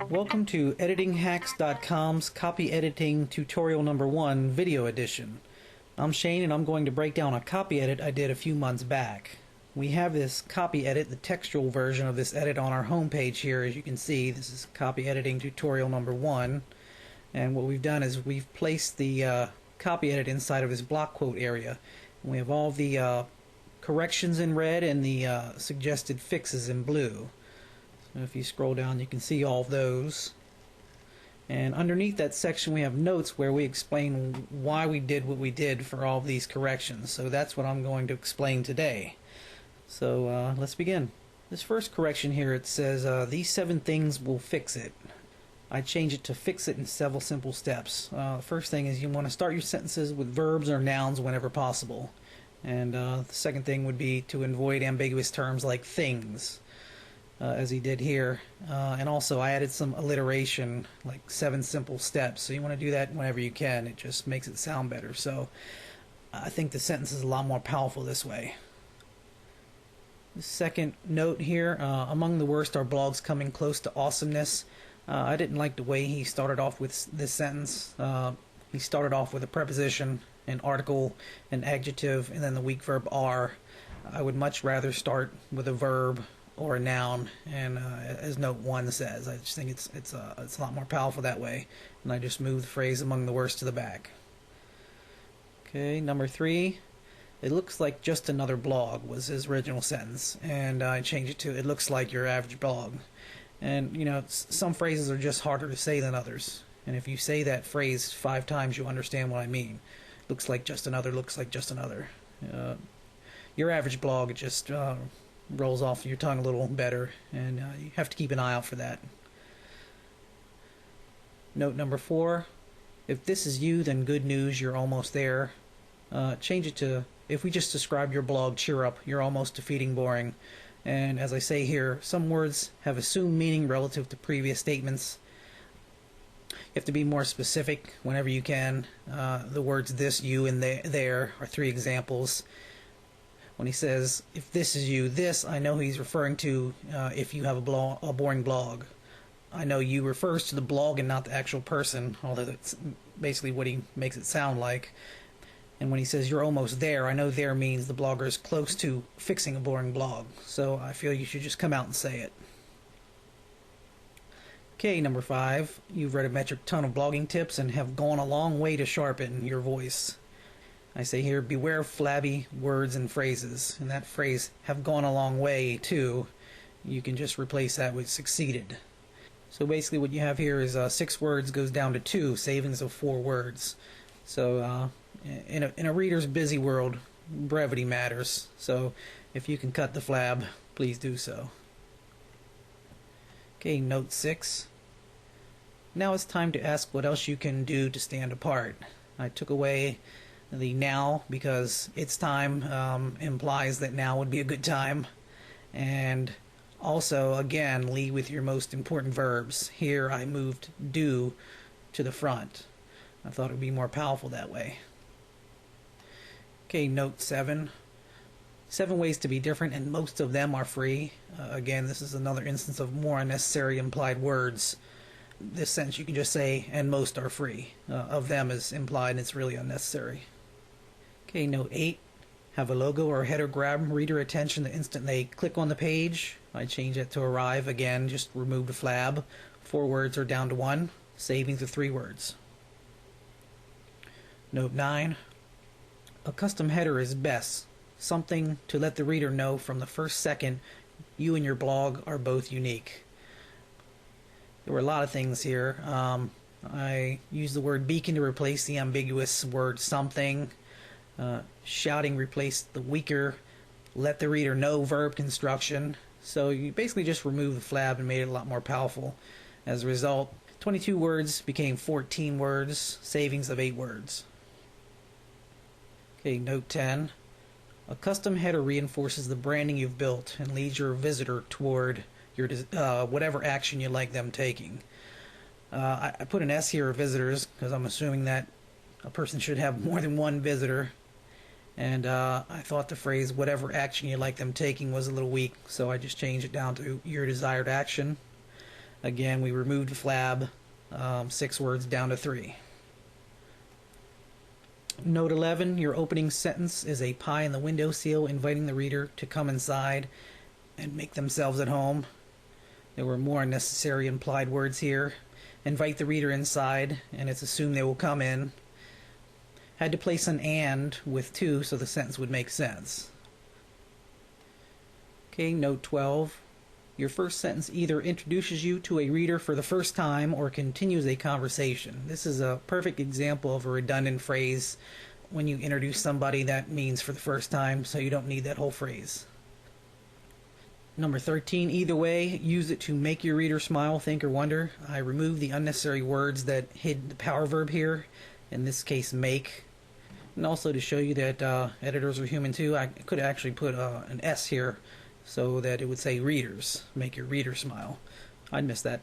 Welcome to EditingHacks.com's Copy Editing Tutorial Number 1 Video Edition. I'm Shane and I'm going to break down a copy edit I did a few months back. We have this copy edit, the textual version of this edit on our home page here. As you can see, this is Copy Editing Tutorial Number 1. And what we've done is we've placed the copy edit inside of this block quote area. And we have all the corrections in red and the suggested fixes in blue. So if you scroll down, you can see all of those. And underneath that section we have notes where we explain why we did what we did for all of these corrections. So that's what I'm going to explain today. So let's begin. This first correction here, it says these 7 things will fix it. I change it to fix it in several simple steps. First thing is you want to start your sentences with verbs or nouns whenever possible. And the second thing would be to avoid ambiguous terms like things. As he did here, and also I added some alliteration, like 7 simple steps, so you want to do that whenever you can. It just makes it sound better. So I think the sentence is a lot more powerful this way. The second note here, among the worst are blogs coming close to awesomeness. I didn't like the way he started off with this sentence. He started off with a preposition, an article, an adjective, and then the weak verb are. I would much rather start with a verb or a noun, and as note 1 says, I just think it's a lot more powerful that way, and I just move the phrase among the worst to the back. Okay, number 3, it looks like just another blog was his original sentence, and I changed it to it looks like your average blog. And you know, some phrases are just harder to say than others, and if you say that phrase 5 times you understand what I mean. Looks like just another, looks like just another. Your average blog, it just rolls off your tongue a little better, and you have to keep an eye out for that. Note number 4, if this is you, then good news, you're almost there. Change it to, if we just describe your blog, cheer up, you're almost defeating boring. And as I say here, some words have assumed meaning relative to previous statements. You have to be more specific whenever you can. The words this, you, and there are 3 examples. When he says, if this is you, this, I know he's referring to if you have a boring blog. I know you refers to the blog and not the actual person, although that's basically what he makes it sound like. And when he says you're almost there, I know there means the blogger is close to fixing a boring blog. So I feel you should just come out and say it. Okay, number 5, you've read a metric ton of blogging tips and have gone a long way to sharpen your voice. I say here, beware of flabby words and phrases. And that phrase, have gone a long way too, you can just replace that with succeeded. So basically what you have here is 6 words goes down to 2, savings of 4 words. So in a reader's busy world, brevity matters. So if you can cut the flab, please do so. Okay, note 6. Now it's time to ask what else you can do to stand apart. I took away the now because it's time implies that now would be a good time, and also again lead with your most important verbs. Here I moved do to the front. I thought it would be more powerful that way. Okay, note 7. 7 ways to be different, and most of them are free. Again, this is another instance of more unnecessary implied words. This sentence you can just say, and most are free. Of them is implied and it's really unnecessary. Okay, note 8. Have a logo or header grab reader attention the instant they click on the page. I change it to arrive. Again, just remove the flab. 4 words are down to 1, saving the 3 words. Note 9. A custom header is best. Something to let the reader know from the first second you and your blog are both unique. There were a lot of things here. I used the word beacon to replace the ambiguous word something. Shouting replaced the weaker let the reader know verb construction. So you basically just removed the flab and made it a lot more powerful. As a result, 22 words became 14 words, savings of 8 words. Okay, note 10. A custom header reinforces the branding you've built and leads your visitor toward your whatever action you like them taking. I put an S here of visitors because I'm assuming that a person should have more than one visitor. And I thought the phrase whatever action you like them taking was a little weak, so I just changed it down to your desired action. Again, we removed flab, 6 words down to 3. Note 11, your opening sentence is a pie in the windowsill inviting the reader to come inside and make themselves at home. There were more unnecessary implied words here. Invite the reader inside, and it's assumed they will come in. Had to place an and with to so the sentence would make sense. Okay, note 12. Your first sentence either introduces you to a reader for the first time or continues a conversation. This is a perfect example of a redundant phrase. When you introduce somebody, that means for the first time, so you don't need that whole phrase. Number 13, either way, use it to make your reader smile, think, or wonder. I removed the unnecessary words that hid the power verb here, in this case make. And also to show you that editors are human too, I could actually put an S here so that it would say readers, make your reader smile. I'd miss that.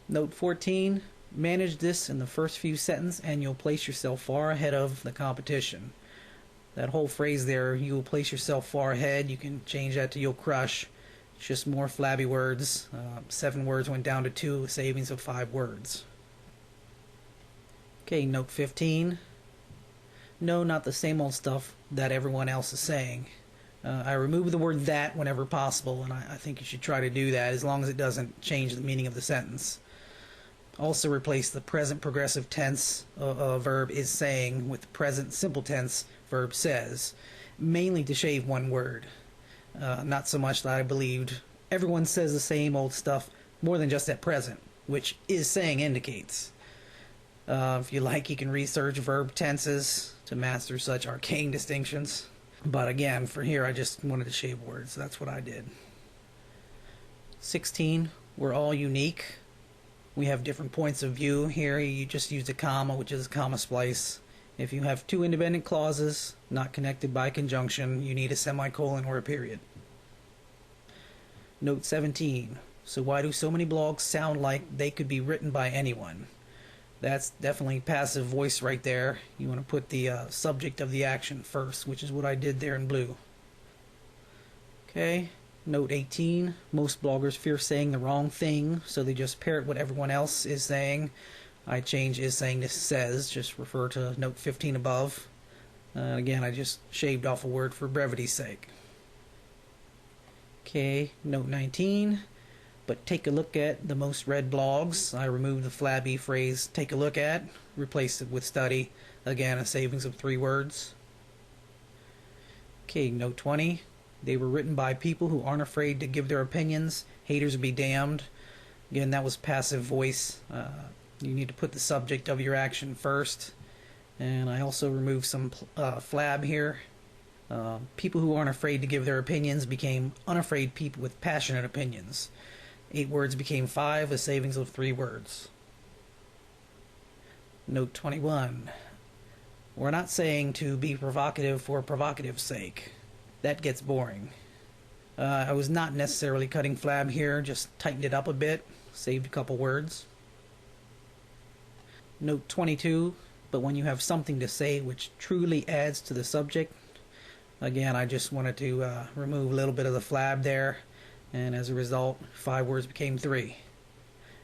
Note 14, manage this in the first few sentences and you'll place yourself far ahead of the competition. That whole phrase there, you will place yourself far ahead, you can change that to you'll crush. It's just more flabby words. 7 words went down to 2, a savings of 5 words. Okay, note 15. No, not the same old stuff that everyone else is saying. I remove the word that whenever possible, and I think you should try to do that as long as it doesn't change the meaning of the sentence. Also replace the present progressive tense verb is saying with the present simple tense verb says, mainly to shave one word. Not so much that I believed everyone says the same old stuff more than just at present, which is saying indicates. If you like, you can research verb tenses to master such arcane distinctions. But again, for here, I just wanted to shave words. So that's what I did. 16, we're all unique. We have different points of view. Here, you just used a comma, which is a comma splice. If you have 2 independent clauses, not connected by conjunction, you need a semicolon or a period. Note 17, so why do so many blogs sound like they could be written by anyone? That's definitely passive voice right there. You want to put the subject of the action first, which is what I did there in blue. Okay, note 18. Most bloggers fear saying the wrong thing, so they just parrot what everyone else is saying. I changed is saying to says, just refer to note 15 above. Again, I just shaved off a word for brevity's sake. Okay, note 19. But take a look at the most read blogs. I removed the flabby phrase take a look at, replaced it with study. Again, a savings of 3 words. Okay, note 20. They were written by people who aren't afraid to give their opinions. Haters be damned. Again, that was passive voice. You need to put the subject of your action first. And I also removed some flab here. People who aren't afraid to give their opinions became unafraid people with passionate opinions. 8 words became 5, a savings of 3 words. Note 21. We're not saying to be provocative for provocative's sake. That gets boring. I was not necessarily cutting flab here, just tightened it up a bit, saved a couple words. Note 22. But when you have something to say which truly adds to the subject, again, I just wanted to remove a little bit of the flab there. And as a result, 5 words became 3.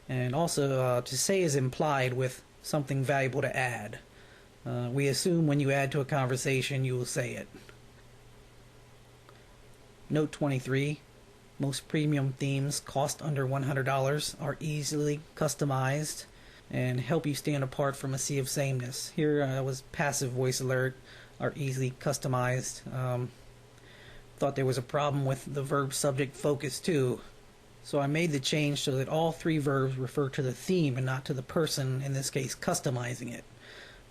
And also, to say is implied with something valuable to add. We assume when you add to a conversation, you will say it. Note 23. Most premium themes cost under $100, are easily customized, and help you stand apart from a sea of sameness. Here was passive voice alert, are easily customized. Thought there was a problem with the verb subject focus too. So I made the change so that all 3 verbs refer to the theme and not to the person, in this case customizing it.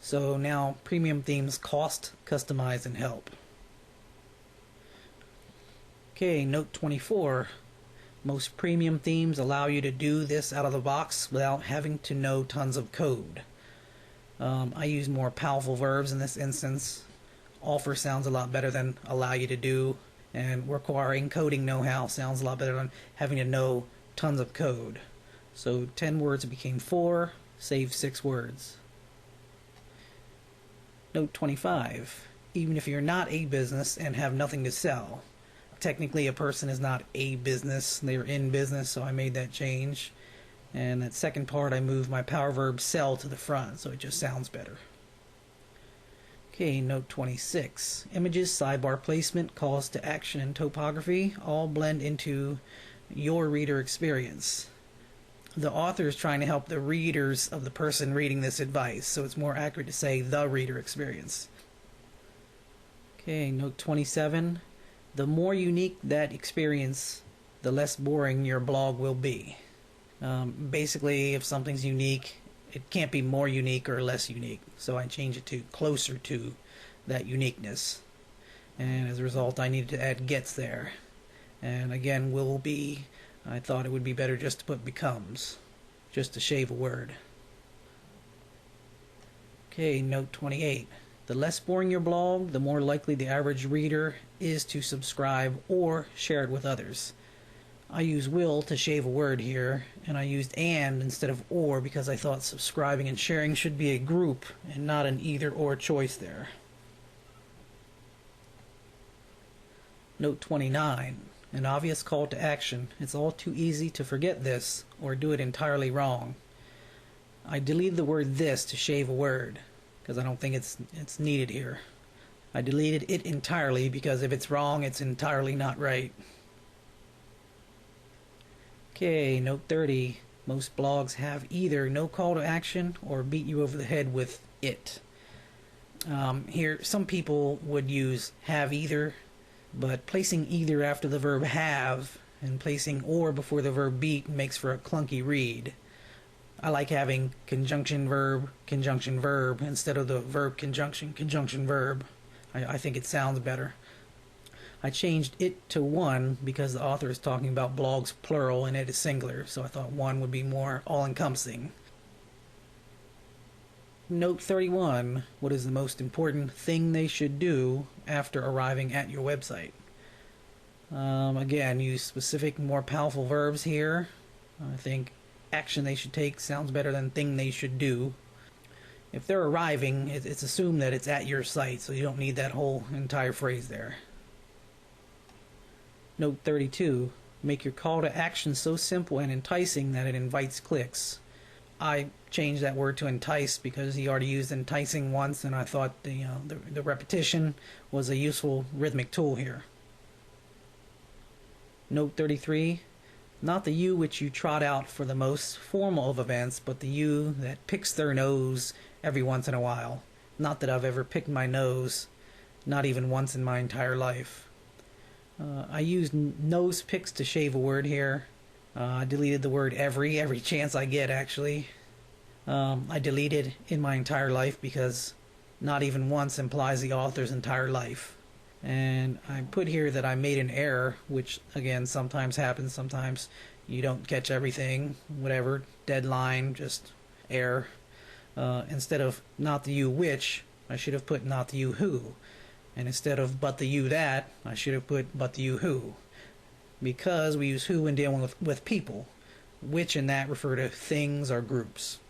So now premium themes cost, customize, and help. Okay, note 24. Most premium themes allow you to do this out of the box without having to know tons of code. I use more powerful verbs in this instance. Offer sounds a lot better than allow you to do. And requiring coding know-how sounds a lot better than having to know tons of code. So 10 words became 4, saved 6 words. Note 25. Even if you're not a business and have nothing to sell. Technically, a person is not a business. They're in business, so I made that change. And that second part, I moved my power verb sell to the front, so it just sounds better. Okay, note 26. Images, sidebar placement, calls to action, and topography all blend into your reader experience. The author is trying to help the readers of the person reading this advice, so it's more accurate to say the reader experience. Okay, note 27. The more unique that experience, the less boring your blog will be. Basically, if something's unique, it can't be more unique or less unique. So I changed it to closer to that uniqueness. And as a result, I needed to add gets there. And again, will be, I thought it would be better just to put becomes, just to shave a word. Okay, note 28. The less boring your blog, the more likely the average reader is to subscribe or share it with others. I use will to shave a word here, and I used and instead of or because I thought subscribing and sharing should be a group and not an either or choice there. Note 29. An obvious call to action. It's all too easy to forget this or do it entirely wrong. I deleted the word this to shave a word because I don't think it's needed here. I deleted it entirely because if it's wrong, it's entirely not right. Okay, note 30. Most blogs have either no call to action or beat you over the head with it. Here, some people would use have either, but placing either after the verb have and placing or before the verb beat makes for a clunky read. I like having conjunction verb instead of the verb conjunction verb. I think it sounds better. I changed it to one because the author is talking about blogs plural and it is singular, so I thought one would be more all-encompassing. Note 31. What is the most important thing they should do after arriving at your website? Again, use specific, more powerful verbs here. I think action they should take sounds better than thing they should do. If they're arriving, it's assumed that it's at your site, so you don't need that whole entire phrase there. Note 32. Make your call to action so simple and enticing that it invites clicks. I changed that word to entice because he already used enticing once, and I thought the repetition was a useful rhythmic tool here. Note 33. Not the you which you trot out for the most formal of events, but the you that picks their nose every once in a while. Not that I've ever picked my nose, not even once in my entire life. I used nose picks to shave a word here. I deleted the word every chance I get, actually. I deleted in my entire life because not even once implies the author's entire life. And I put here that I made an error, which again sometimes happens, sometimes you don't catch everything, whatever, deadline, just error. Instead of not the you which, I should have put not the you who. And instead of but the you that, I should have put but the you who. Because we use who when dealing with people. Which and that refer to things or groups.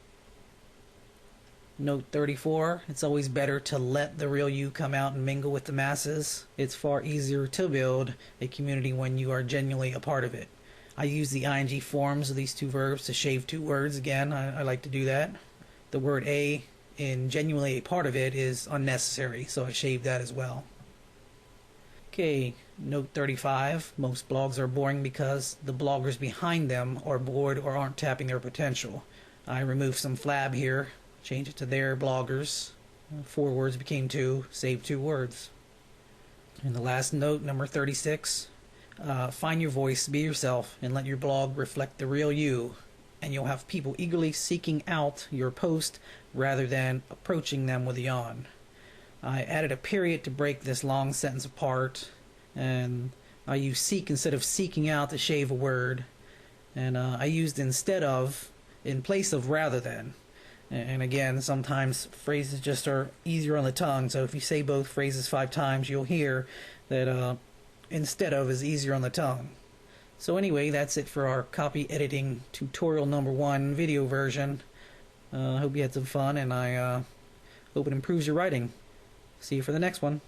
Note 34. It's always better to let the real you come out and mingle with the masses. It's far easier to build a community when you are genuinely a part of it. I use the ing forms of these two verbs to shave two words. Again, I like to do that. The word a in genuinely a part of it is unnecessary, so I shaved that as well. Okay, note 35. Most blogs are boring because the bloggers behind them are bored or aren't tapping their potential. I removed some flab here, changed it to their bloggers. 4 words became 2, saved 2 words. And the last note, number 36. Find your voice, be yourself, and let your blog reflect the real you. And you'll have people eagerly seeking out your post rather than approaching them with a yawn. I added a period to break this long sentence apart, and I used seek instead of seeking out to shave a word, and I used instead of in place of rather than. And again, sometimes phrases just are easier on the tongue, so if you say both phrases 5 times, you'll hear that instead of is easier on the tongue. So anyway, that's it for our copy editing tutorial number 1 video version. I hope you had some fun, and I hope it improves your writing. See you for the next one.